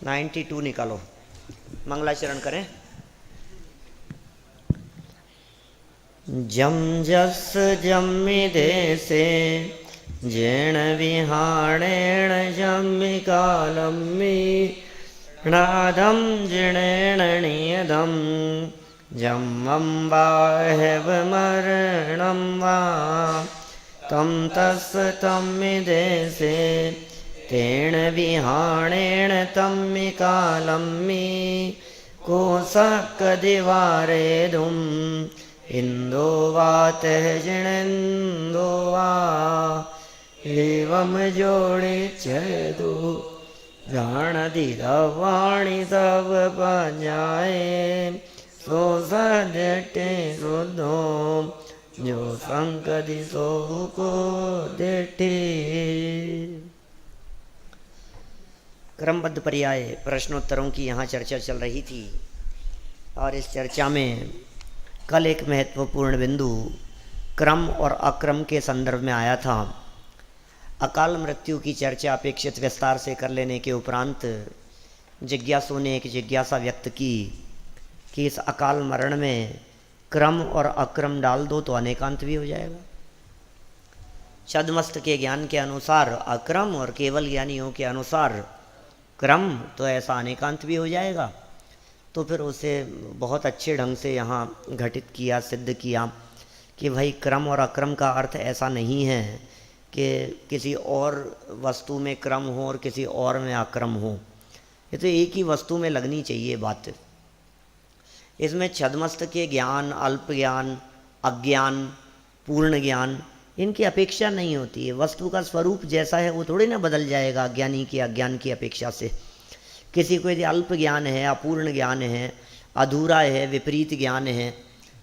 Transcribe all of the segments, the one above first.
92 निकालो, मंगलाचरण करें। जम जस जम्मि देशे जेण विहाणेण जम्मि कालम्मि नादं जिणेण नियदं जम्मं बाह्यव मरणं वा तं तस्य तम्मि देशे तेण विहाणेण तम्मि कालम्मि कोसक्कदिवारेदुम् इंदो वा तेजिणेन्दो वा एवं जोड़े चेदु जाणदी दवाणी सब बजाए सो सदटे सुधो जो संकदि सो को देटे। क्रमबद्ध पर्याय प्रश्नोत्तरों की यहाँ चर्चा चल रही थी और इस चर्चा में कल एक महत्वपूर्ण बिंदु क्रम और अक्रम के संदर्भ में आया था। अकाल मृत्यु की चर्चा अपेक्षित विस्तार से कर लेने के उपरांत जिज्ञासु ने एक जिज्ञासा व्यक्त की कि इस अकाल मरण में क्रम और अक्रम डाल दो तो अनेकांत भी हो जाएगा। छद्मस्त के ज्ञान के अनुसार अक्रम और केवल ज्ञानियों के अनुसार क्रम, तो ऐसा अनेकांत भी हो जाएगा। तो फिर उसे बहुत अच्छे ढंग से यहाँ घटित किया, सिद्ध किया कि भाई क्रम और अक्रम का अर्थ ऐसा नहीं है कि किसी और वस्तु में क्रम हो और किसी और में अक्रम हो। ये तो एक ही वस्तु में लगनी चाहिए बात। इसमें छद्मस्त के ज्ञान, अल्प ज्ञान, अज्ञान, पूर्ण ज्ञान, इनकी अपेक्षा नहीं होती है। वस्तु का स्वरूप जैसा है वो थोड़ी ना बदल जाएगा अज्ञानी के अज्ञान की अपेक्षा से। किसी को यदि अल्प ज्ञान है, अपूर्ण ज्ञान है, अधूरा है, विपरीत ज्ञान है,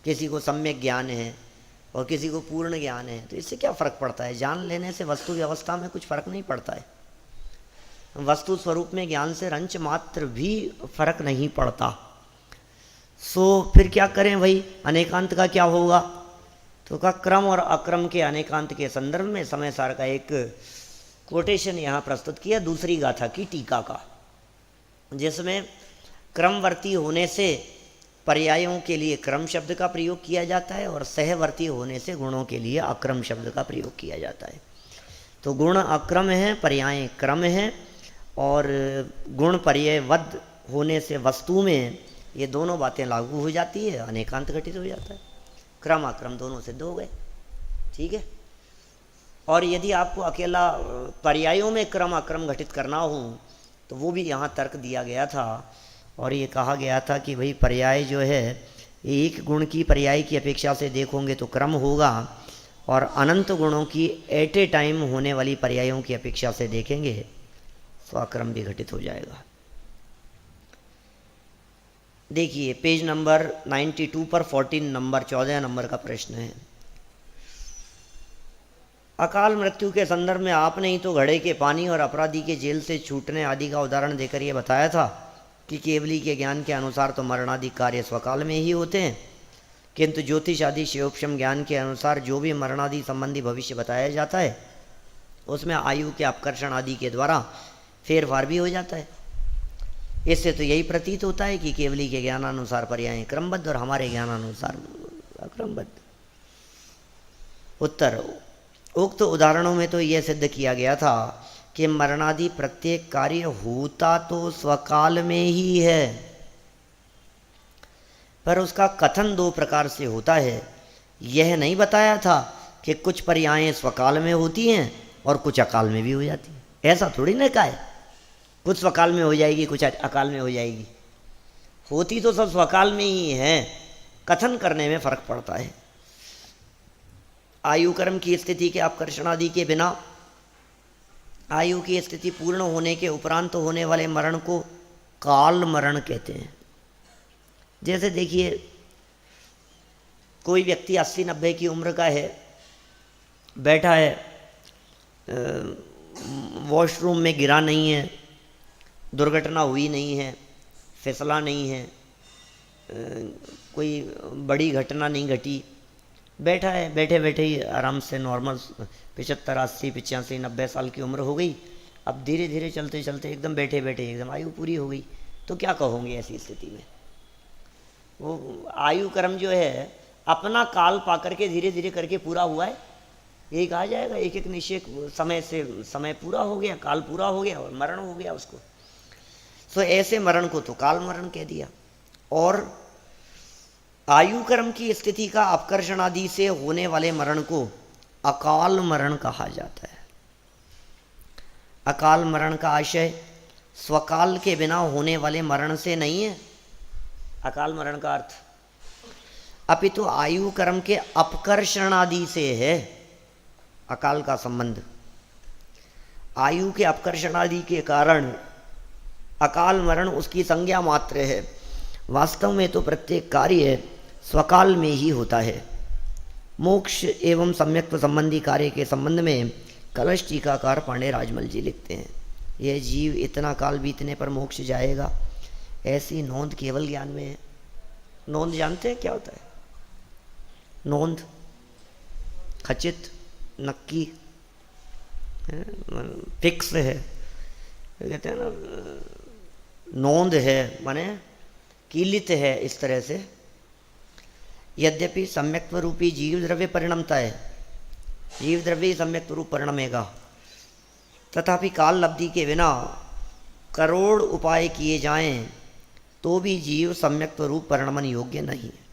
किसी को सम्यक ज्ञान है और किसी को पूर्ण ज्ञान है, तो इससे क्या फ़र्क पड़ता है? जान लेने से वस्तु की अवस्था में कुछ फ़र्क नहीं पड़ता है। वस्तु स्वरूप में ज्ञान से रंच मात्र भी फर्क नहीं पड़ता। सो फिर क्या करें भाई, अनेकांत का क्या होगा? तो का क्रम और अक्रम के अनेकांत के संदर्भ में समय सार का एक कोटेशन यहाँ प्रस्तुत किया दूसरी गाथा की टीका का, जिसमें क्रमवर्ती होने से पर्यायों के लिए क्रम शब्द का प्रयोग किया जाता है और सहवर्ती होने से गुणों के लिए अक्रम शब्द का प्रयोग किया जाता है। तो गुण अक्रम है, पर्याय क्रम है, और गुण पर्यायवद्ध होने से वस्तु में ये दोनों बातें लागू हो जाती है, अनेकांत घटित हो जाता है। क्रम अक्रम दोनों सिद्ध हो गए, ठीक है। और यदि आपको अकेला पर्यायों में क्रम अक्रम घटित करना हो तो वो भी यहाँ तर्क दिया गया था और ये कहा गया था कि भाई पर्याय जो है एक गुण की पर्याय की अपेक्षा से देखोगे तो क्रम होगा और अनंत गुणों की एट ए टाइम होने वाली पर्यायों की अपेक्षा से देखेंगे तो अक्रम भी घटित हो जाएगा। देखिए पेज नंबर 92 पर 14 नंबर का प्रश्न है। अकाल मृत्यु के संदर्भ में आपने ही तो घड़े के पानी और अपराधी के जेल से छूटने आदि का उदाहरण देकर यह बताया था कि केवली के ज्ञान के अनुसार तो मरणादि कार्य स्वकाल में ही होते हैं, किंतु ज्योतिष आदि शिवोपशम ज्ञान के अनुसार जो भी मरणादि संबंधी भविष्य बताया जाता है उसमें आयु के अपकर्षण आदि के द्वारा फेरफार भी हो जाता है। इससे तो यही प्रतीत होता है कि केवली के ज्ञानानुसार पर्याय क्रमबद्ध और हमारे ज्ञानानुसार अक्रमबद्ध। उत्तर, उक्त उदाहरणों में तो यह सिद्ध किया गया था कि मरणादि प्रत्येक कार्य होता तो स्वकाल में ही है, पर उसका कथन दो प्रकार से होता है। यह नहीं बताया था कि कुछ पर्यायें स्वकाल में होती हैं और कुछ अकाल में भी हो जाती हैं। ऐसा थोड़ी ना कहा है कुछ स्वकाल में हो जाएगी कुछ अकाल में हो जाएगी। होती तो सब स्वकाल में ही है, कथन करने में फर्क पड़ता है। आयु कर्म की स्थिति के अपकर्षण आदि के बिना आयु की स्थिति पूर्ण होने के उपरांत होने वाले मरण को काल मरण कहते हैं। जैसे देखिए कोई व्यक्ति 80-90 की उम्र का है, बैठा है, वॉशरूम में गिरा नहीं है, दुर्घटना हुई नहीं है, फिसला नहीं है, कोई बड़ी घटना नहीं घटी, बैठा है, बैठे बैठे ही आराम से नॉर्मल 75, 80, 85, 90 साल की उम्र हो गई, अब धीरे धीरे चलते चलते एकदम बैठे बैठे एकदम आयु पूरी हो गई, तो क्या कहोगे ऐसी स्थिति में? वो आयु कर्म जो है अपना काल पा करके धीरे धीरे करके पूरा हुआ है, यही कहा जाएगा। एक एक निश्चय समय से समय पूरा हो गया, काल पूरा हो गया और मरण हो गया उसको। तो ऐसे मरण को तो काल मरण कह दिया। और आयु कर्म की स्थिति का अपकर्षण आदि से होने वाले मरण को अकाल मरण कहा जाता है। अकाल मरण का आशय स्वकाल के बिना होने वाले मरण से नहीं है। अकाल मरण का अर्थ अपितु आयु कर्म के अपकर्षण आदि से है अकाल का संबंध। आयु के अपकर्षण आदि के कारण अकाल मरण उसकी संज्ञा मात्र है। वास्तव में तो प्रत्येक कार्य स्वकाल में ही होता है। मोक्ष एवं सम्यक्त्व संबंधी कार्य के संबंध में कलश टीकाकार पांडे राजमल जी लिखते हैं, यह जीव इतना काल बीतने पर मोक्ष जाएगा, ऐसी नोंद केवल ज्ञान में है। नोंद जानते हैं क्या होता है? नोंद खचित, नक्की, फिक्स है, कहते हैं ना, नोंद है माने कीलित है। इस तरह से यद्यपि सम्यक्त्व रूपी जीव द्रव्य परिणमता है, जीव द्रव्य ही सम्यक्त्व रूप परिणमेगा, तथापि काल लब्धि के बिना करोड़ उपाय किए जाएं तो भी जीव सम्यक्त्व रूप परिणमन योग्य नहीं है।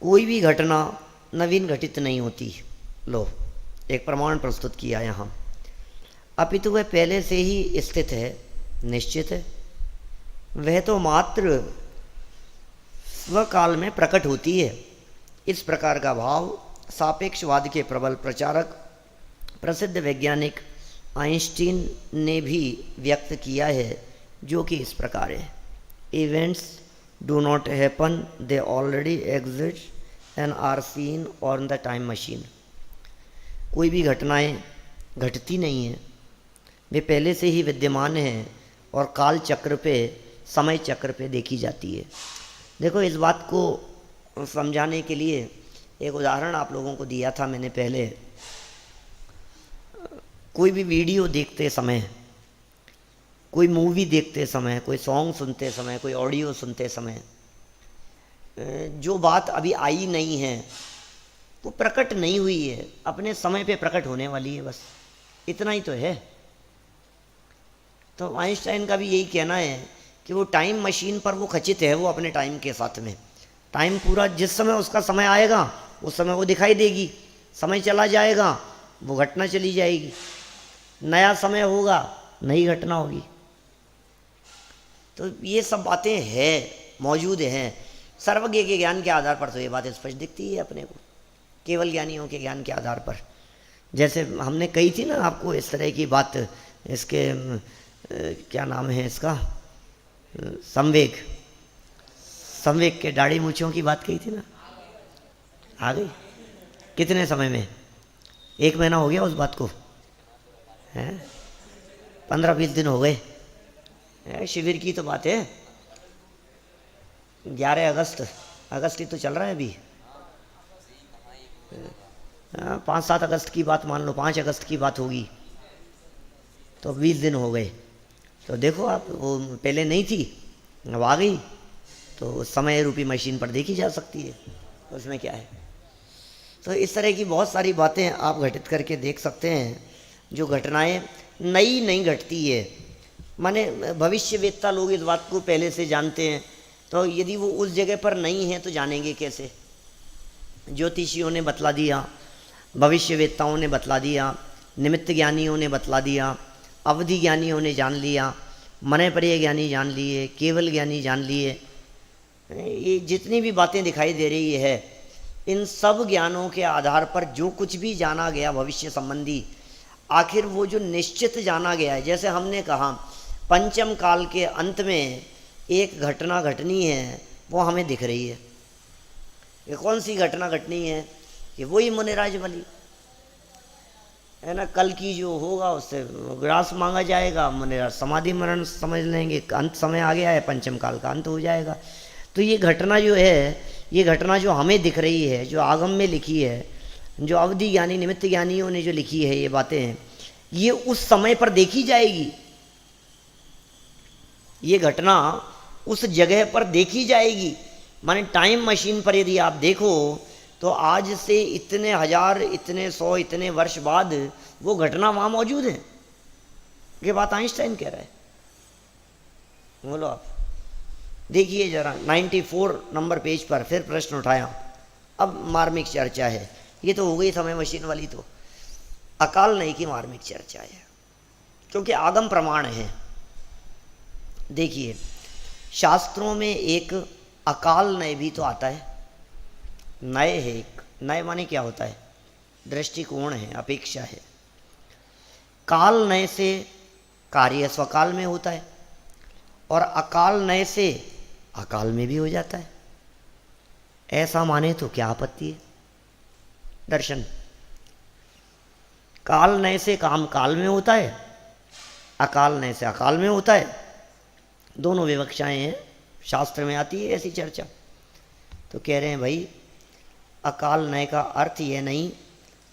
कोई भी घटना नवीन घटित नहीं होती। लो एक प्रमाण प्रस्तुत किया यहाँ, अपितु वह पहले से ही स्थित है, निश्चित है। वह तो मात्र स्वकाल में प्रकट होती है। इस प्रकार का भाव सापेक्षवाद के प्रबल प्रचारक प्रसिद्ध वैज्ञानिक आइंस्टीन ने भी व्यक्त किया है, जो कि इस प्रकार है, events do not happen, they already exist and are seen on the time machine. कोई भी घटनाएं घटती नहीं हैं, वे पहले से ही विद्यमान हैं और काल चक्र पे, समय चक्र पे देखी जाती है। देखो इस बात को समझाने के लिए एक उदाहरण आप लोगों को दिया था मैंने पहले। कोई भी वीडियो देखते समय, कोई मूवी देखते समय, कोई सॉन्ग सुनते समय, कोई ऑडियो सुनते समय जो बात अभी आई नहीं है, वो प्रकट नहीं हुई है, अपने समय पे प्रकट होने वाली है, बस इतना ही तो है। तो आइंस्टाइन का भी यही कहना है कि वो टाइम मशीन पर वो खचित है, वो अपने टाइम के साथ में। टाइम पूरा जिस समय उसका समय आएगा उस समय वो दिखाई देगी, समय चला जाएगा वो घटना चली जाएगी, नया समय होगा नई घटना होगी। तो ये सब बातें हैं, मौजूद हैं। सर्वज्ञ के ज्ञान के आधार पर तो ये बात स्पष्ट दिखती है अपने को, केवल ज्ञानियों के ज्ञान के आधार पर। जैसे हमने कही थी ना आपको इस तरह की बात, इसके क्या नाम है इसका, संवेग, संवेग के दाढ़ी मूछों की बात कही थी ना, आ गई कितने समय में? 1 महीना हो गया उस बात को, हैं 15-20 दिन हो गए। शिविर की तो बात है, 11 अगस्त ही तो चल रहा है अभी। 5-7 अगस्त की बात मान लो, 5 अगस्त की बात होगी, तो 20 दिन हो गए। तो देखो आप, वो पहले नहीं थी, अब आ गई, तो समय रूपी मशीन पर देखी जा सकती है, उसमें क्या है। तो इस तरह की बहुत सारी बातें आप घटित करके देख सकते हैं, जो घटनाएं नई नहीं घटती है। माने भविष्यवेत्ता लोग इस बात को पहले से जानते हैं, तो यदि वो उस जगह पर नहीं है तो जानेंगे कैसे? ज्योतिषियों ने बतला दिया, भविष्यवेत्ताओं ने बतला दिया, निमित्त ज्ञानियों ने बतला दिया, अवधि ज्ञानियों ने जान लिया, मने परिय ज्ञानी जान लिए, केवल ज्ञानी जान लिए। ये जितनी भी बातें दिखाई दे रही है, इन सब ज्ञानों के आधार पर जो कुछ भी जाना गया भविष्य संबंधी, आखिर वो जो निश्चित जाना गया है, जैसे हमने कहा पंचम काल के अंत में एक घटना घटनी है, वो हमें दिख रही है। ये कौन सी घटना घटनी है? कि वही मुनिराज वाली है ना, कल की जो होगा उससे ग्रास मांगा जाएगा, मुनिराज समाधि मरण समझ लेंगे, अंत समय आ गया है, पंचम काल का अंत हो जाएगा। तो ये घटना जो है, ये घटना जो हमें दिख रही है, जो आगम में लिखी है, जो अवधि ज्ञानी निमित्त ज्ञानियों ने जो लिखी है ये बातें हैं, ये उस समय पर देखी जाएगी, ये घटना उस जगह पर देखी जाएगी। माने टाइम मशीन पर यदि आप देखो तो आज से इतने हजार, इतने 100, इतने वर्ष बाद वो घटना वहाँ मौजूद है। ये बात आइंस्टाइन कह रहा है। बोलो आप देखिए जरा 94 नंबर पेज पर फिर प्रश्न उठाया। अब मार्मिक चर्चा है, ये तो हो गई समय मशीन वाली, तो अकाल नय की मार्मिक चर्चा है, क्योंकि आगम प्रमाण है। देखिए शास्त्रों में एक अकाल नय भी तो आता है, नय है एक। नय माने क्या होता है? दृष्टिकोण है, अपेक्षा है। काल नय से कार्य स्वकाल में होता है और अकाल नय से अकाल में भी हो जाता है। ऐसा माने तो क्या आपत्ति है? दर्शन काल नय से काम काल में होता है, अकाल नय से अकाल में होता है। दोनों विवक्षाएं हैं, शास्त्र में आती है ऐसी चर्चा। तो कह रहे हैं भाई अकाल नय का अर्थ यह नहीं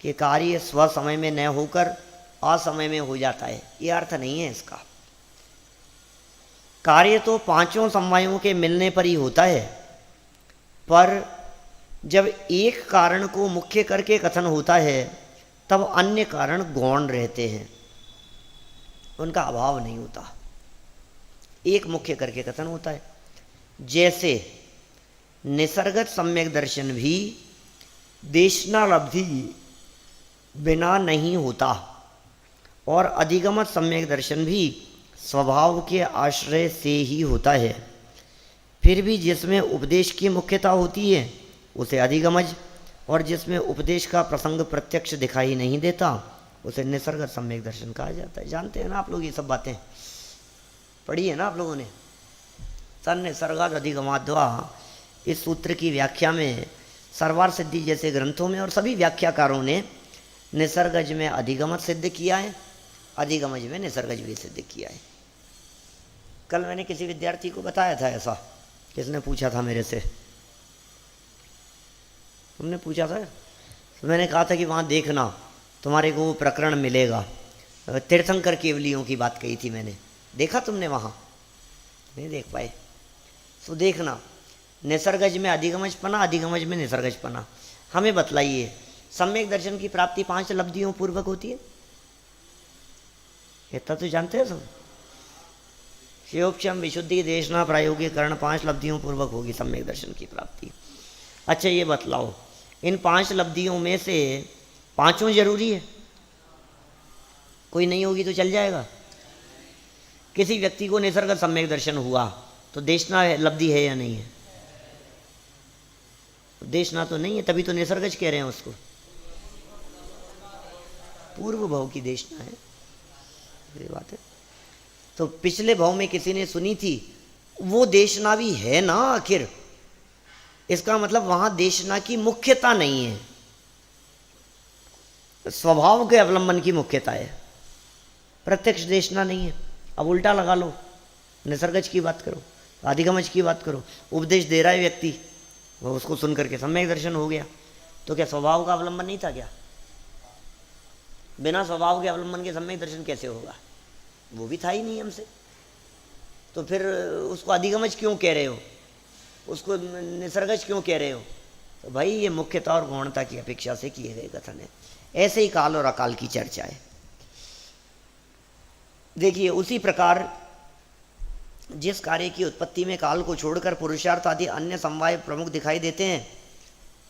कि कार्य स्व समय में न होकर असमय में हो जाता है, ये अर्थ नहीं है इसका। कार्य तो पांचों समवायों के मिलने पर ही होता है, पर जब एक कारण को मुख्य करके कथन होता है तब अन्य कारण गौण रहते हैं, उनका अभाव नहीं होता, एक मुख्य करके कथन होता है। जैसे निसर्गत सम्यक दर्शन भी देशनालब्धि बिना नहीं होता और अधिगमत सम्यक दर्शन भी स्वभाव के आश्रय से ही होता है। फिर भी जिसमें उपदेश की मुख्यता होती है उसे अधिगमज, और जिसमें उपदेश का प्रसंग प्रत्यक्ष दिखाई नहीं देता उसे निसर्गत सम्यक दर्शन कहा जाता है। जानते हैं ना आप लोग, ये सब बातें पढ़ी है ना आप लोगों ने। तन्निसर्गाद अधिगमाद्वा, इस सूत्र की व्याख्या में सर्वार सिद्धि जैसे ग्रंथों में और सभी व्याख्याकारों ने निसर्गज में अधिगमत सिद्ध किया है, अधिगमज में निसर्गज भी सिद्ध किया है। कल मैंने किसी विद्यार्थी को बताया था ऐसा, किसने पूछा था मेरे से, तुमने पूछा था, तो मैंने कहा था कि वहाँ देखना तुम्हारे को वो प्रकरण मिलेगा। तीर्थंकर केवलियों की बात कही थी मैंने, देखा तुमने वहाँ? नहीं देख पाए। तो देखना निसर्गज में अधिगमज पना, अधिगमज में निसर्गज पना। हमें बतलाइए सम्यक दर्शन की प्राप्ति 5 लब्धियों पूर्वक होती है, इतना तो जानते हैं सब। शिवोक्षम विशुद्धि देशना प्रायोगिकरण 5 लब्धियों पूर्वक होगी सम्यक दर्शन की प्राप्ति। अच्छा ये बतलाओ इन 5 लब्धियों में से 5 जरूरी है? कोई नहीं होगी तो चल जाएगा? किसी व्यक्ति को निसर्ग सम्यक दर्शन हुआ तो देशना लब्धि है या नहीं है? देशना तो नहीं है, तभी तो निसर्गज कह रहे हैं उसको। पूर्व भाव की देशना है, ये बात है। तो पिछले भाव में किसी ने सुनी थी, वो देशना भी है ना आखिर, इसका मतलब वहां देशना की मुख्यता नहीं है, स्वभाव के अवलंबन की मुख्यता है, प्रत्यक्ष देशना नहीं है। अब उल्टा लगा लो, निसर्गज की बात करो, अधिगमज की बात करो, उपदेश दे रहा है व्यक्ति, वो उसको सुन करके सम्यक दर्शन हो गया, तो क्या स्वभाव का अवलंबन नहीं था क्या? बिना स्वभाव के अवलंबन के सम्यक दर्शन कैसे होगा? वो भी था ही नहीं हमसे, तो फिर उसको अधिगमज क्यों कह रहे हो, उसको निसर्गज क्यों कह रहे हो? तो भाई ये मुख्यता और गौणता की अपेक्षा से किए गए कथन है। ऐसे ही काल और अकाल की चर्चा है। देखिए उसी प्रकार जिस कार्य की उत्पत्ति में काल को छोड़कर पुरुषार्थ आदि अन्य समवाय प्रमुख दिखाई देते हैं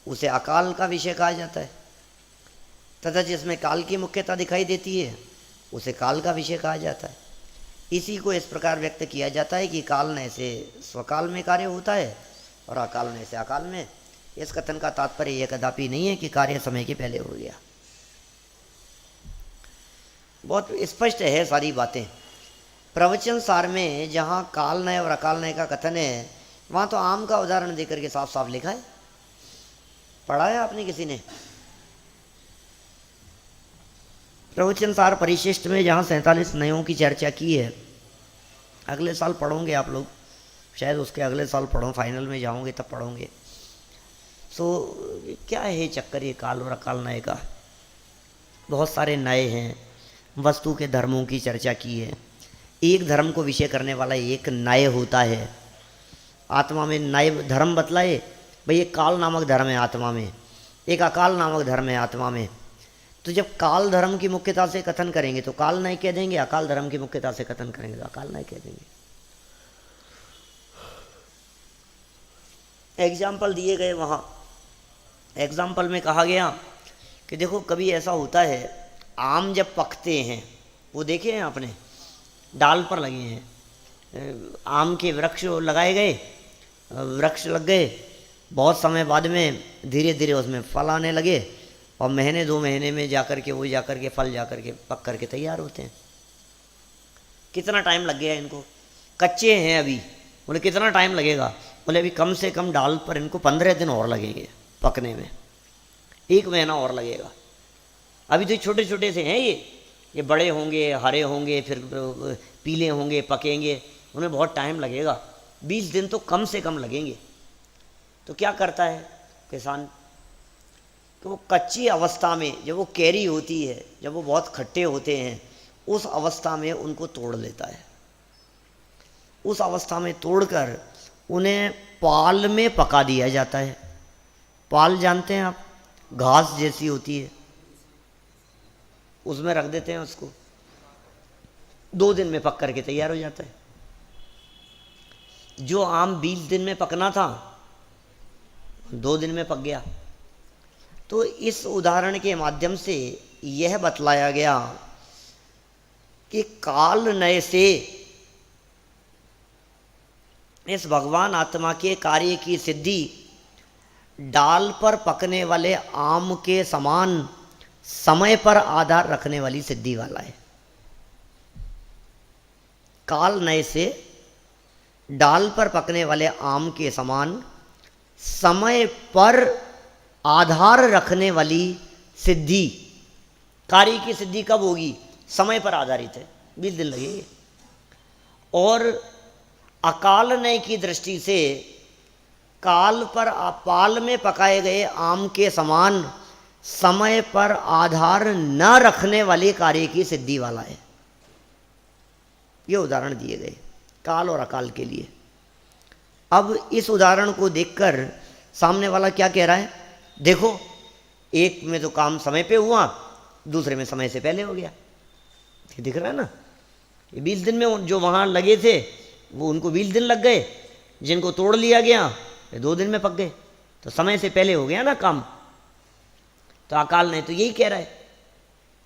उसे अकाल का विषय कहा जाता है, तथा जिसमें काल की मुख्यता दिखाई देती है उसे काल का विषय कहा जाता है। इसी को इस प्रकार व्यक्त किया जाता है कि काल नय से स्वकाल में कार्य होता है और अकाल नय से अकाल में। इस कथन का तात्पर्य यह कदापि नहीं है कि कार्य समय के पहले हो गया। बहुत स्पष्ट है सारी बातें। प्रवचन सार में जहाँ काल नय और अकाल नय का कथन है वहाँ तो आम का उदाहरण देकर के साफ साफ लिखा है। पढ़ा है आपने किसी ने? प्रवचन सार परिशिष्ट में जहाँ 47 नयों की चर्चा की है, अगले साल पढ़ोगे आप लोग, शायद उसके अगले साल पढ़ो, फाइनल में जाओगे तब पढ़ोगे। सो क्या है चक्कर ये काल और अकाल नय का। बहुत सारे नए हैं, वस्तु के धर्मों की चर्चा की है। एक धर्म को विषय करने वाला एक नय होता है। आत्मा में नए धर्म बतलाए भाई, एक काल नामक धर्म है आत्मा में, एक अकाल नामक धर्म है आत्मा में। तो जब काल धर्म की मुख्यता से कथन करेंगे तो काल नय कह देंगे, अकाल धर्म की मुख्यता से कथन करेंगे तो अकाल नय कह देंगे। एग्जाम्पल दिए गए वहाँ। एग्जाम्पल में कहा गया कि देखो कभी ऐसा होता है, आम जब पकते हैं, वो देखे हैं आपने, डाल पर लगे हैं, आम के वृक्ष लगाए गए, वृक्ष लग गए, बहुत समय बाद में धीरे धीरे उसमें फल आने लगे और महीने 2 महीने में जाकर के वो जाकर के फल जाकर के पक करके तैयार होते हैं। कितना टाइम लग गया इनको? कच्चे हैं अभी। बोले कितना टाइम लगेगा? बोले अभी कम से कम डाल पर इनको 15 दिन और लगेंगे पकने में, 1 महीना और लगेगा। अभी तो छोटे छोटे से हैं ये बड़े होंगे, हरे होंगे, फिर पीले होंगे, पकेंगे, उन्हें बहुत टाइम लगेगा, 20 दिन तो कम से कम लगेंगे। तो क्या करता है किसान कि वो कच्ची अवस्था में, जब वो कैरी होती है, जब वो बहुत खट्टे होते हैं, उस अवस्था में उनको तोड़ लेता है। उस अवस्था में तोड़कर उन्हें पाल में पका दिया जाता है। पाल जानते हैं आप, घास जैसी होती है, उसमें रख देते हैं उसको, 2 दिन में पक करके तैयार हो जाता है। जो आम 20 दिन में पकना था 2 दिन में पक गया। तो इस उदाहरण के माध्यम से यह बतलाया गया कि काल नय से इस भगवान आत्मा के कार्य की सिद्धि डाल पर पकने वाले आम के समान समय पर आधार रखने वाली सिद्धि वाला है। काल नय से डाल पर पकने वाले आम के समान समय पर आधार रखने वाली सिद्धि। कार्य की सिद्धि कब होगी? समय पर आधारित है, 20 दिन लगेंगे। और अकाल नय की दृष्टि से काल पर पाल में पकाए गए आम के समान समय पर आधार न रखने वाले कार्य की सिद्धि वाला है। ये उदाहरण दिए गए काल और अकाल के लिए। अब इस उदाहरण को देखकर सामने वाला क्या कह रहा है? देखो, एक में तो काम समय पे हुआ, दूसरे में समय से पहले हो गया। ये दिख रहा है ना, ये 20 दिन में जो वहाँ लगे थे वो उनको 20 दिन लग गए, जिनको तोड़ लिया गया 2 दिन में पक गए। तो समय से पहले हो गया ना काम। तो अकाल नय तो यही कह रहा है।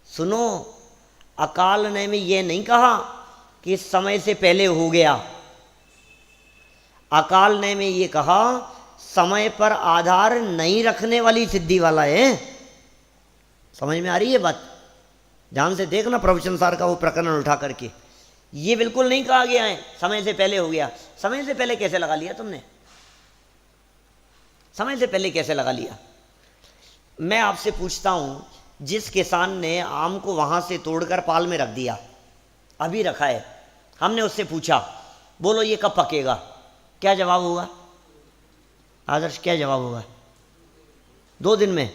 सुनो, अकाल नय में ये नहीं कहा कि समय से पहले हो गया। अकाल नय में ये कहा समय पर आधार नहीं रखने वाली सिद्धि वाला है। समझ में आ रही है बात? ध्यान से देखना प्रवचन सार का वो प्रकरण उठा करके। ये बिल्कुल नहीं कहा गया है समय से पहले हो गया। समय से पहले कैसे लगा लिया तुमने? समय से पहले कैसे लगा लिया? मैं आपसे पूछता हूं, जिस किसान ने आम को वहां से तोड़कर पाल में रख दिया, अभी रखा है, हमने उससे पूछा बोलो ये कब पकेगा, क्या जवाब होगा? आदर्श क्या जवाब होगा? 2 दिन में।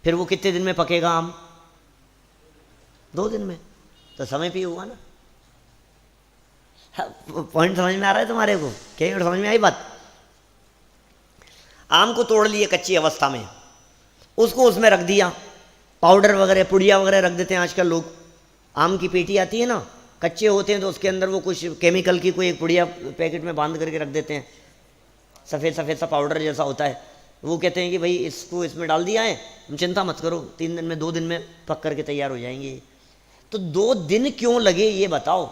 फिर वो कितने दिन में पकेगा आम? 2 दिन में। तो समय पे हुआ ना। पॉइंट समझ में आ रहा है तुम्हारे को? क्या समझ में आई बात? आम को तोड़ लिए कच्ची अवस्था में, उसको उसमें रख दिया, पाउडर वगैरह पुड़िया वगैरह रख देते हैं आजकल लोग। आम की पेटी आती है ना, कच्चे होते हैं तो उसके अंदर वो कुछ केमिकल की कोई एक पुड़िया पैकेट में बांध करके रख देते हैं, सफ़ेद सफ़ेद सा पाउडर जैसा होता है। वो कहते हैं कि भाई इसको इसमें डाल दिया है, तुम चिंता मत करो, 3 दिन में 2 दिन में पक करके तैयार हो जाएंगे। तो 2 दिन क्यों लगे ये बताओ?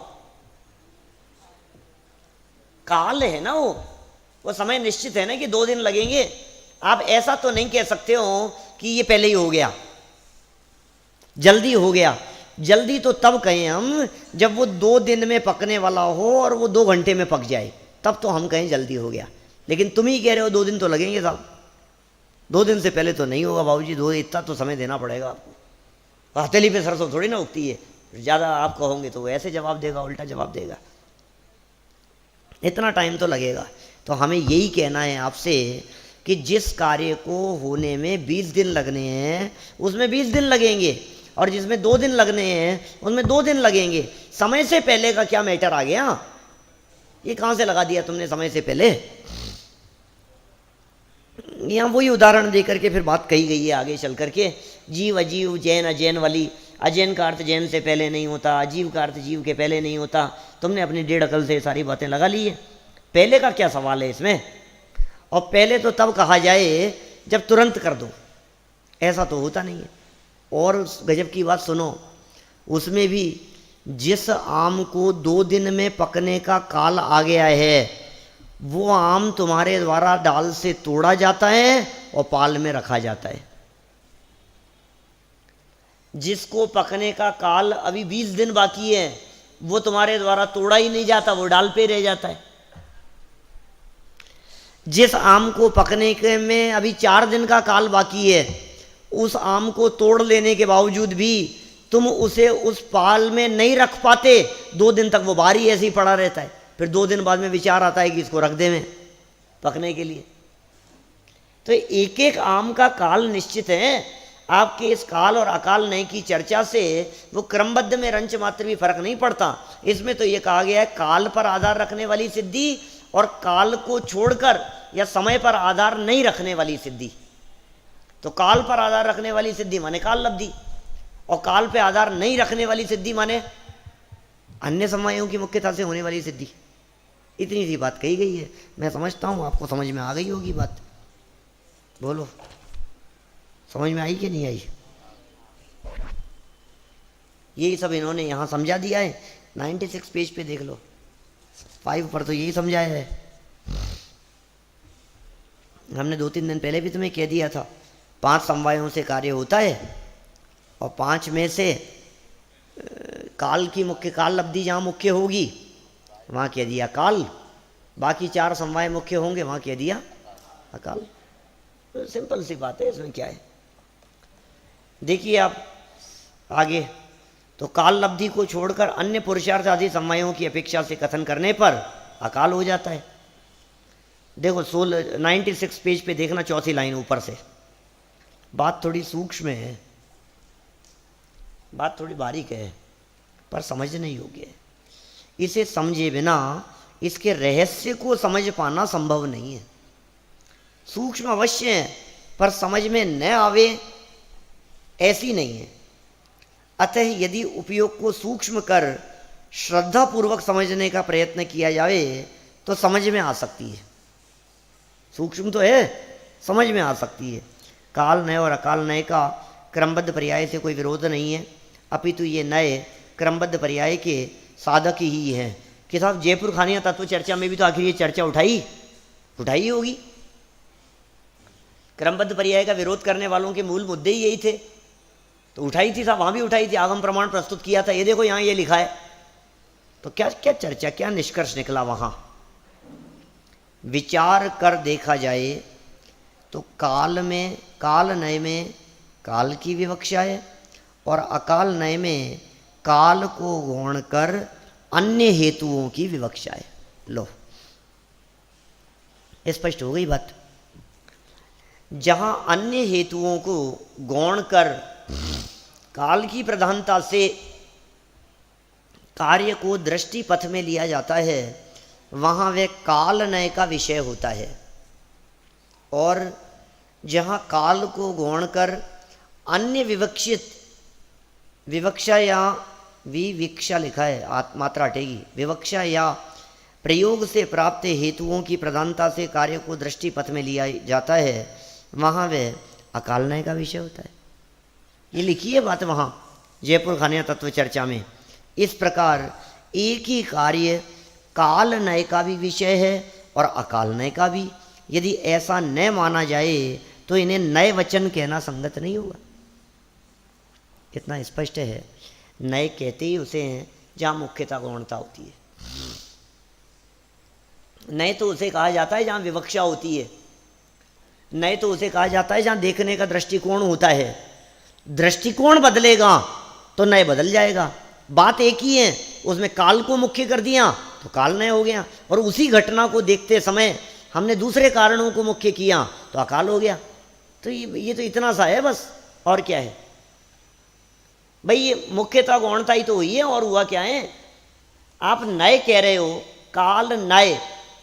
काल है ना, वो समय निश्चित है ना कि 2 दिन लगेंगे। आप ऐसा तो नहीं कह सकते हो कि ये पहले ही हो गया, जल्दी हो गया। जल्दी तो तब कहें हम जब वो 2 दिन में पकने वाला हो और वो 2 घंटे में पक जाए, तब तो हम कहें जल्दी हो गया। लेकिन तुम ही कह रहे हो 2 दिन तो लगेंगे साहब, 2 दिन से पहले तो नहीं होगा बाबूजी, 2 इतना तो समय देना पड़ेगा आपको। हथेली पे सरसों थोड़ी ना उगती है, ज़्यादा आप कहोगे तो वो ऐसे जवाब देगा, उल्टा जवाब देगा। इतना टाइम तो लगेगा। तो हमें यही कहना है आपसे कि जिस कार्य को होने में 20 दिन लगने हैं उसमें 20 दिन लगेंगे, और जिसमें 2 दिन लगने हैं उसमें 2 दिन लगेंगे। समय से पहले का क्या मैटर आ गया? ये कहाँ से लगा दिया तुमने समय से पहले? यहाँ वही उदाहरण दे करके फिर बात कही गई है आगे चल करके, जीव अजीव जैन अजैन वाली। अजैन का अर्थ जैन से पहले नहीं होता, अजीव का अर्थ जीव के पहले नहीं होता। तुमने अपनी 1.5 अकल से सारी बातें लगा ली है। पहले का क्या सवाल है इसमें? और पहले तो तब कहा जाए जब तुरंत कर दो, ऐसा तो होता नहीं है। और गजब की बात सुनो, उसमें भी जिस आम को 2 दिन में पकने का काल आ गया है, वो आम तुम्हारे द्वारा डाल से तोड़ा जाता है और पाल में रखा जाता है। जिसको पकने का काल अभी 20 दिन बाकी है, वो तुम्हारे द्वारा तोड़ा ही नहीं जाता, वो डाल पे रह जाता है। जिस आम को पकने के में अभी 4 दिन का काल बाकी है, उस आम को तोड़ लेने के बावजूद भी तुम उसे उस पाल में नहीं रख पाते। 2 दिन तक वो बाहर ही ऐसे ही पड़ा रहता है। फिर 2 दिन बाद में विचार आता है कि इसको रख दे में पकने के लिए। तो एक एक आम का काल निश्चित है। आपके इस काल और अकाल नय की चर्चा से वो क्रमबद्ध में रंच मात्र भी फर्क नहीं पड़ता। इसमें तो ये कहा गया है काल पर आधार रखने वाली सिद्धि और काल को छोड़कर या समय पर आधार नहीं रखने वाली सिद्धि। तो काल पर आधार रखने वाली सिद्धि माने काल लब्धि, और काल पे आधार नहीं रखने वाली सिद्धि माने अन्य समवायों की मुख्यता से होने वाली सिद्धि। इतनी सी बात कही गई है। मैं समझता हूँ आपको समझ में आ गई होगी बात। बोलो, समझ में आई कि नहीं आई? यही सब इन्होंने यहाँ समझा दिया है। 96 पेज पे देख लो, 5 पर तो यही समझाया है। हमने 2-3 दिन पहले भी तुम्हें कह दिया था 5 समवायों से कार्य होता है, और 5 में से काल की मुख्य काल लब्धि जहाँ मुख्य होगी वहाँ कह दिया काल, बाकी 4 समवाय मुख्य होंगे वहाँ कह दिया अकाल। तो सिंपल सी बात है, इसमें क्या है। देखिए आप आगे, तो काल लब्धि को छोड़कर अन्य पुरुषार्थ आदि समवायों की अपेक्षा से कथन करने पर अकाल हो जाता है। देखो 96 पेज पे देखना, 4थी लाइन ऊपर से। बात थोड़ी सूक्ष्म है, बात थोड़ी बारीक है, पर समझने योग्य है। इसे समझे बिना इसके रहस्य को समझ पाना संभव नहीं है। सूक्ष्म अवश्य है, पर समझ में न आवे ऐसी नहीं है। अतः यदि उपयोग को सूक्ष्म कर श्रद्धापूर्वक समझने का प्रयत्न किया जाए तो समझ में आ सकती है। सूक्ष्म तो है, समझ में आ सकती है। काल नय और अकाल नय का क्रमबद्ध पर्याय से कोई विरोध नहीं है, अपितु ये नए क्रमबद्ध पर्याय के साधक ही हैं। कि साहब जयपुर खानिया तत्व चर्चा में भी तो आखिर ये चर्चा उठाई होगी। क्रमबद्ध पर्याय का विरोध करने वालों के मूल मुद्दे ही यही थे, तो उठाई थी साहब, वहाँ भी उठाई थी, आगम प्रमाण प्रस्तुत किया था। ये देखो यहाँ ये लिखा है। तो क्या क्या चर्चा, क्या निष्कर्ष निकला वहाँ? विचार कर देखा जाए तो काल में, काल नय में काल की विवक्षा है, और अकाल नय में काल को गौण कर अन्य हेतुओं की विवक्षा है। लो, स्पष्ट हो गई बात। जहां अन्य हेतुओं को गौण कर काल की प्रधानता से कार्य को दृष्टि पथ में लिया जाता है, वहाँ वह काल नय का विषय होता है। और जहाँ काल को गौण कर अन्य विवक्षित, विवक्षा या विविक्षा लिखा है, मात्रा हटेगी, विवक्षा या प्रयोग से प्राप्त हेतुओं की प्रधानता से कार्य को दृष्टि पथ में लिया जाता है, वहाँ वह अकाल नय का विषय होता है। ये लिखी है बात वहाँ जयपुर खानिया तत्व चर्चा में। इस प्रकार एक ही कार्य काल नय का भी विषय है और अकाल नय का भी। यदि ऐसा न माना जाए तो इन्हें नए वचन कहना संगत नहीं होगा। कितना स्पष्ट है। नए कहते ही उसे हैं जहाँ मुख्यता गौणता होती है। नए तो उसे कहा जाता है जहाँ विवक्षा होती है। नए तो उसे कहा जाता है जहाँ देखने का दृष्टिकोण होता है। दृष्टिकोण बदलेगा तो नए बदल जाएगा। बात एक ही है, उसमें काल को मुख्य कर दिया तो काल नय हो गया। और उसी घटना को देखते समय हमने दूसरे कारणों को मुख्य किया तो अकाल हो गया। तो ये तो इतना सा है बस, और क्या है भाई। ये मुख्यता गौणता ही तो हुई है, और हुआ क्या है। आप नए कह रहे हो, काल नए,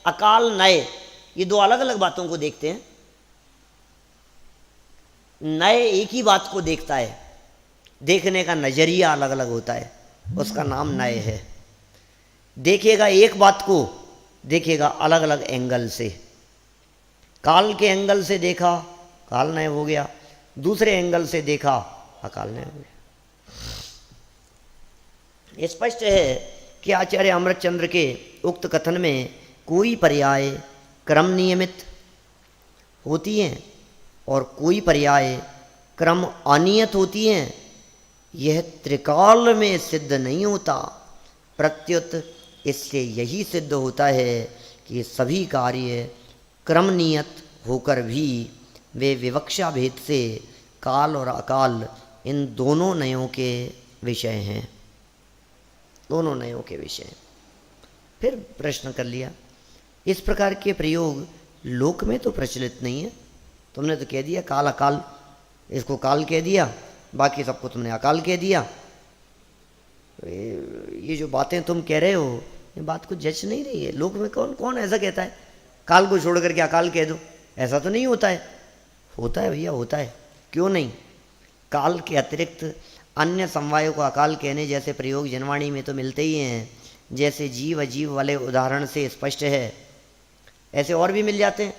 अकाल नए, ये दो अलग अलग बातों को देखते हैं। नए एक ही बात को देखता है, देखने का नजरिया अलग अलग होता है, उसका नाम नए है। देखेगा एक बात को, देखेगा अलग अलग एंगल से। काल के एंगल से देखा, काल नए हो गया। दूसरे एंगल से देखा, अकाल नए हो गया। स्पष्ट है कि आचार्य अमृतचंद्र के उक्त कथन में कोई पर्याय क्रम नियमित होती हैं और कोई पर्याय क्रम अनियत होती हैं, यह त्रिकाल में सिद्ध नहीं होता। प्रत्युत इससे यही सिद्ध होता है कि सभी कार्य क्रम नियत होकर भी वे विवक्षा भेद से काल और अकाल इन दोनों नयों के विषय हैं, दोनों नयों के विषय। फिर प्रश्न कर लिया, इस प्रकार के प्रयोग लोक में तो प्रचलित नहीं है। तुमने तो कह दिया काल अकाल, इसको काल कह दिया, बाकी सबको तुमने अकाल कह दिया। ये जो बातें तुम कह रहे हो, ये बात को जच नहीं रही है। लोक में कौन कौन ऐसा कहता है काल को छोड़ करके अकाल कह दो? ऐसा तो नहीं होता है। होता है भैया, होता है, क्यों नहीं। काल के अतिरिक्त अन्य समवायों को अकाल कहने जैसे प्रयोग जनवाणी में तो मिलते ही हैं, जैसे जीव अजीव वाले उदाहरण से स्पष्ट है। ऐसे और भी मिल जाते हैं।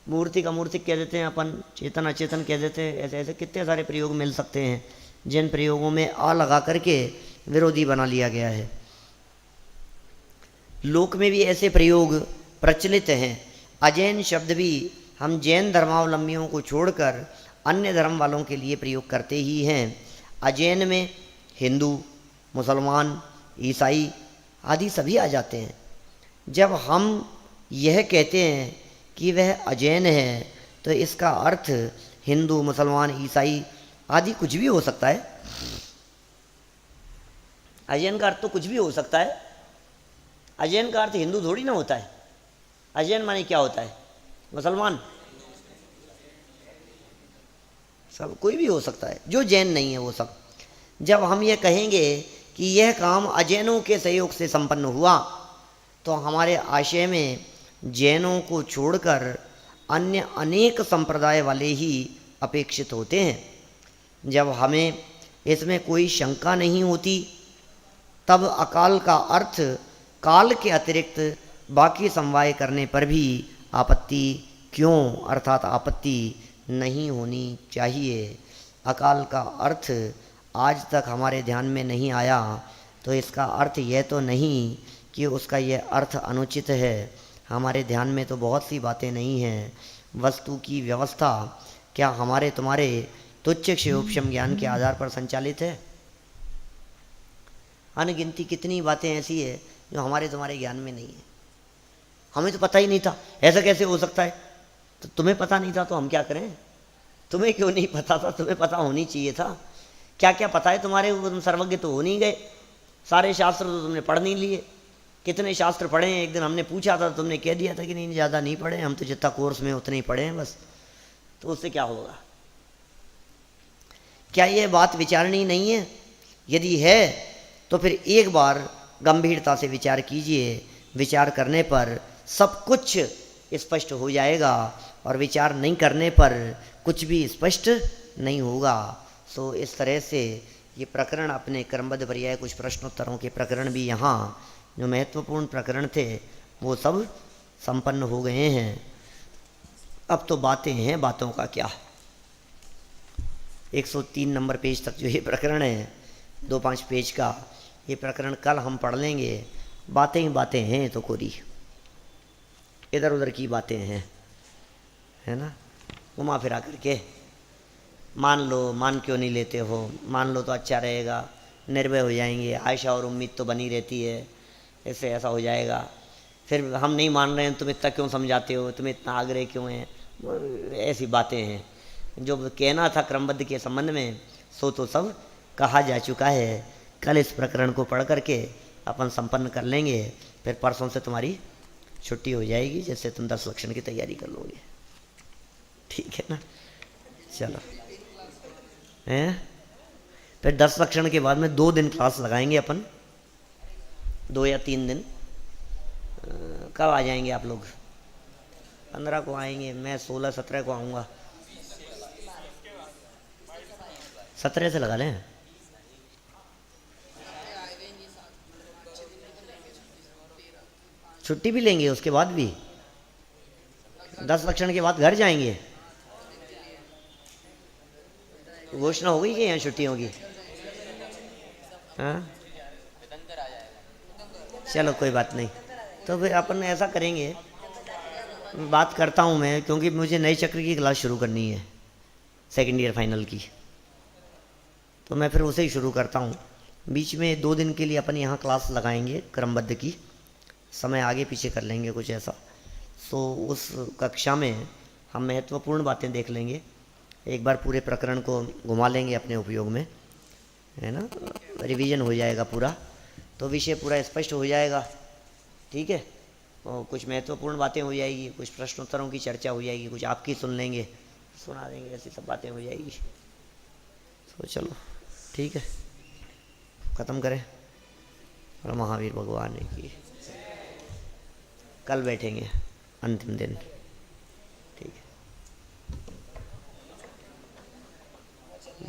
मूर्ति का मूर्तिक कह देते हैं अपन, चेतन अचेतन कह देते हैं। ऐसे ऐसे कितने सारे प्रयोग मिल सकते हैं, जिन प्रयोगों में आ लगा करके विरोधी बना लिया गया है। लोक में भी ऐसे प्रयोग प्रचलित हैं। अजैन शब्द भी हम जैन धर्मावलंबियों को छोड़कर अन्य धर्म वालों के लिए प्रयोग करते ही हैं। अजैन में हिंदू, मुसलमान, ईसाई आदि सभी आ जाते हैं। जब हम यह कहते हैं कि वह अजैन है, तो इसका अर्थ हिंदू, मुसलमान, ईसाई आदि कुछ भी हो सकता है। अजैन का अर्थ तो कुछ भी हो सकता है। अजैन का अर्थ हिंदू थोड़ी ना होता है। अजैन माने क्या होता है? मुसलमान, सब कोई भी हो सकता है, जो जैन नहीं है वो सब। जब हम ये कहेंगे कि यह काम अजैनों के सहयोग से संपन्न हुआ, तो हमारे आशय में जैनों को छोड़कर अन्य अनेक संप्रदाय वाले ही अपेक्षित होते हैं। जब हमें इसमें कोई शंका नहीं होती, तब अकाल का अर्थ काल के अतिरिक्त बाकी समवाय करने पर भी आपत्ति क्यों, अर्थात आपत्ति नहीं होनी चाहिए। अकाल का अर्थ आज तक हमारे ध्यान में नहीं आया, तो इसका अर्थ यह तो नहीं कि उसका यह अर्थ अनुचित है। हमारे ध्यान में तो बहुत सी बातें नहीं हैं। वस्तु की व्यवस्था क्या हमारे तुम्हारे तुच्छ क्षयोपशम ज्ञान के आधार पर संचालित है? अनगिनती कितनी बातें ऐसी है जो हमारे तुम्हारे ज्ञान में नहीं है। हमें तो पता ही नहीं था, ऐसा कैसे हो सकता है। तो तुम्हें पता नहीं था तो हम क्या करें? तुम्हें क्यों नहीं पता था? तुम्हें पता होनी चाहिए था। क्या क्या पता है तुम्हारे को? तुम सर्वज्ञ तो हो नहीं गए। सारे शास्त्र तो तुमने पढ़ नहीं लिए। कितने शास्त्र पढ़े हैं? एक दिन हमने पूछा था, तुमने कह दिया था कि नहीं, ज़्यादा नहीं पढ़े, हम तो जितना कोर्स में उतने ही पढ़े हैं बस। तो उससे क्या होगा? क्या यह बात विचारणी नहीं है? यदि है तो फिर एक बार गंभीरता से विचार कीजिए। विचार करने पर सब कुछ स्पष्ट हो जाएगा, और विचार नहीं करने पर कुछ भी स्पष्ट नहीं होगा। सो इस तरह से ये प्रकरण अपने क्रमबद्ध पर्याय कुछ प्रश्नोत्तरों के प्रकरण भी यहाँ जो महत्वपूर्ण प्रकरण थे वो सब संपन्न हो गए हैं। अब तो बातें हैं, बातों का क्या। 103 नंबर पेज तक जो ये प्रकरण है, 2-5 पेज का ये प्रकरण कल हम पढ़ लेंगे। बातें ही बातें हैं तो कोरी, इधर उधर की बातें हैं, है ना, घुमा फिरा करके। मान लो, मान क्यों नहीं लेते हो? मान लो तो अच्छा रहेगा, निर्भय हो जाएंगे, आशा और उम्मीद तो बनी रहती है, इससे ऐसा हो जाएगा। फिर हम नहीं मान रहे हैं, तुम इतना क्यों समझाते हो, तुम्हें इतना आग्रह क्यों है? ऐसी बातें हैं। जो कहना था क्रमबद्ध के संबंध में सो तो सब कहा जा चुका है। कल इस प्रकरण को पढ़ करके अपन संपन्न कर लेंगे, फिर परसों से तुम्हारी छुट्टी हो जाएगी, जैसे तुम 10 लक्षण की तैयारी कर लोगे। ठीक है ना? चलो हैं, फिर 10 लक्षण के बाद में 2 दिन क्लास लगाएंगे अपन, 2 या 3 दिन। कब आ जाएंगे आप लोग? 15 को आएंगे, मैं 16-17 को आऊँगा। 17 से लगा लें। छुट्टी भी लेंगे उसके बाद भी? 10 लक्षण के बाद घर जाएंगे? घोषणा हो गई कि यहाँ छुट्टी होगी? हाँ चलो कोई बात नहीं। तो फिर अपन ऐसा करेंगे, बात करता हूँ मैं, क्योंकि मुझे नए चक्र की क्लास शुरू करनी है, सेकेंड ईयर फाइनल की, तो मैं फिर उसे ही शुरू करता हूँ। बीच में 2 दिन के लिए अपन यहाँ क्लास लगाएंगे क्रमबद्ध की, समय आगे पीछे कर लेंगे कुछ ऐसा। तो उस कक्षा में हम महत्वपूर्ण बातें देख लेंगे, एक बार पूरे प्रकरण को घुमा लेंगे अपने उपयोग में, है ना? रिवीजन हो जाएगा पूरा, तो विषय पूरा स्पष्ट हो जाएगा। ठीक है? और कुछ महत्वपूर्ण बातें हो जाएगी, कुछ प्रश्नोत्तरों की चर्चा हो जाएगी, कुछ आपकी सुन लेंगे, सुना देंगे, ऐसी सब बातें हो जाएगी। तो चलो ठीक है, ख़त्म करें। और महावीर भगवान की कल बैठेंगे अंतिम दिन। ठीक है,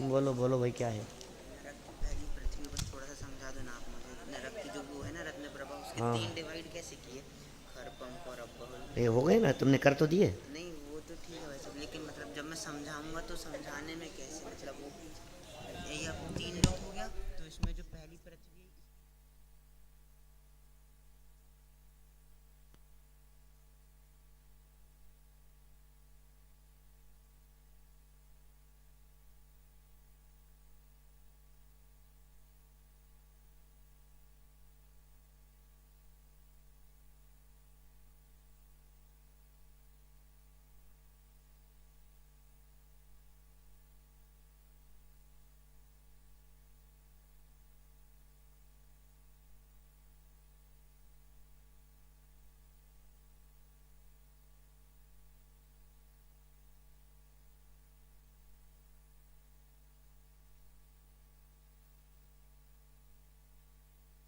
बोलो बोलो भाई, क्या है? पृथ्वी बस थोड़ा सा समझा दो ना आप मुझे। नरक की जो वो है ना, रत्न प्रभा, उसके हाँ 3 डिवाइड कैसे किए? खर, पंख और अब्बहुल। ये हो गए ना, तुमने कर तो दिए। नहीं वो तो ठीक है वैसे, लेकिन मतलब जब मैं समझाऊंगा तो समझाने में कैसे, मतलब वो